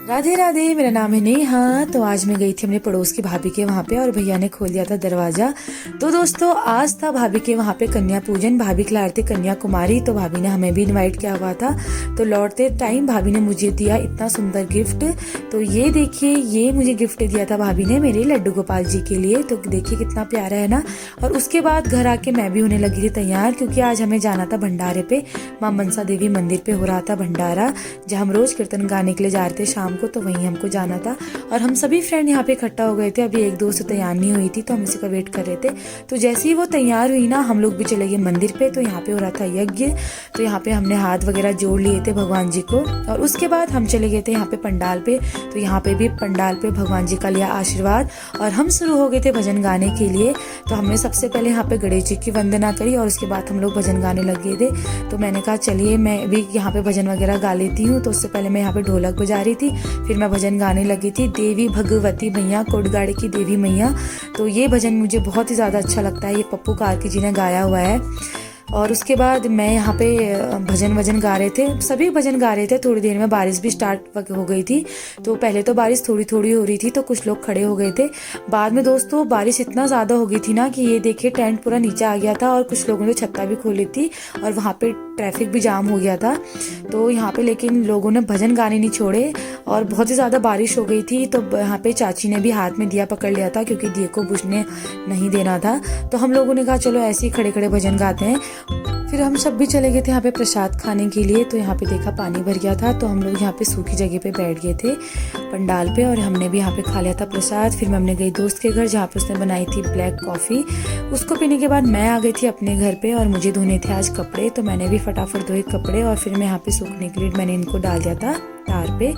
राधे राधे, मेरा नाम है नेहा। तो आज मैं गई थी अपने पड़ोस की भाभी के वहाँ पे और भैया ने खोल दिया था दरवाजा। तो दोस्तों आज था भाभी के वहाँ पे कन्या पूजन। भाभी की लाड़ी थी कन्याकुमारी, तो भाभी ने हमें भी इनवाइट किया हुआ था। तो लौटते टाइम भाभी ने मुझे दिया इतना सुंदर गिफ्ट। तो ये देखिए, ये मुझे गिफ्ट दिया था भाभी ने मेरे लड्डू गोपाल जी के लिए। तो देखिए कितना प्यारा है ना। और उसके बाद घर आके मैं भी होने लगी थी तैयार, क्योंकि आज हमें जाना था भंडारे पे। माँ मनसा देवी मंदिर पे हो रहा था भंडारा, जहाँ हम रोज कीर्तन गाने के लिए जा रहे थे शाम को। तो वहीं हमको जाना था और हम सभी फ्रेंड यहाँ पे इकट्ठा हो गए थे। अभी एक दोस्त तैयार नहीं हुई थी, तो हम इसी का वेट कर रहे थे। तो जैसे ही वो तैयार हुई ना, हम लोग भी चले गए मंदिर पे। तो यहाँ पे हो रहा था यज्ञ। तो यहाँ पे हमने हाथ वगैरह जोड़ लिए थे भगवान जी को, और उसके बाद हम चले गए थे यहाँ पे पंडाल पे। तो यहाँ पे भी पंडाल पे भगवान जी का लिया आशीर्वाद और हम शुरू हो गए थे भजन गाने के लिए। तो हमने सबसे पहले यहाँ पे गणेश जी की वंदना करी और उसके बाद हम लोग भजन गाने लग गए थे। तो मैंने कहा चलिए मैं भी यहाँ पे भजन वगैरह गा लेती हूँ। तो उससे पहले मैं यहाँ पे ढोलक बजा रही थी, फिर मैं भजन गाने लगी थी, देवी भगवती मैया कोटगाड़ी की देवी मैया। तो ये भजन मुझे बहुत ही ज़्यादा अच्छा लगता है, ये पप्पू कार्की जी ने गाया हुआ है। और उसके बाद मैं यहाँ पे भजन गा रहे थे, सभी भजन गा रहे थे। थोड़ी देर में बारिश भी स्टार्ट हो गई थी। तो पहले तो बारिश थोड़ी थोड़ी हो रही थी, तो कुछ लोग खड़े हो गए थे। बाद में दोस्तों बारिश इतना ज़्यादा हो गई थी ना कि ये देखिए टेंट पूरा नीचे आ गया था और कुछ लोगों ने छत्ता भी खोली थी और वहाँ पे ट्रैफिक भी जाम हो गया था। तो यहाँ पे लेकिन लोगों ने भजन गाने नहीं छोड़े और बहुत ही ज़्यादा बारिश हो गई थी। तो यहाँ पे चाची ने भी हाथ में दिया पकड़ लिया था, क्योंकि दिए को बुझने नहीं देना था। तो हम लोगों ने कहा चलो ऐसे ही खड़े खड़े भजन गाते हैं। फिर हम सब भी चले गए थे यहाँ पे प्रसाद खाने के लिए। तो यहाँ पे देखा पानी भर गया था, तो हम लोग यहाँ पे सूखी जगह पे बैठ गए थे पंडाल पे, और हमने भी यहाँ पे खा लिया था प्रसाद। फिर मैं हमने गई दोस्त के घर, जहाँ पे उसने बनाई थी ब्लैक कॉफ़ी। उसको पीने के बाद मैं आ गई थी अपने घर पे, और मुझे धोने थे आज कपड़े। तो मैंने भी फटाफट धोए कपड़े और फिर मैं यहाँ पे सूखने के लिए मैंने इनको डाल दिया था तार पे।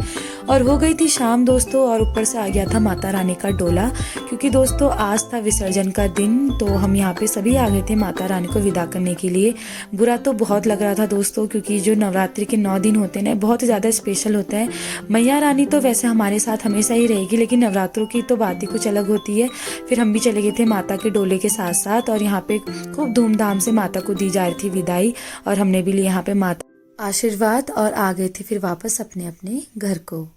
और हो गई थी शाम दोस्तों, और ऊपर से आ गया था माता रानी का डोला, क्योंकि दोस्तों आज था विसर्जन का दिन। तो हम यहाँ पे सभी आ गए थे माता रानी को विदा करने के लिए। बुरा तो बहुत लग रहा था दोस्तों, क्योंकि जो नवरात्रि के 9 दिन होते हैं ना, बहुत ही ज़्यादा स्पेशल होता है। मैया रानी तो वैसे हमारे साथ हमेशा ही रहेगी, लेकिन नवरात्रों की तो बात ही कुछ अलग होती है। फिर हम भी चले गए थे माता के डोले के साथ साथ, और यहाँ पे खूब धूमधाम से माता को दी जा रही थी विदाई, और हमने भी लिए यहाँ पे माता आशीर्वाद और आ गए थे फिर वापस अपने अपने घर को।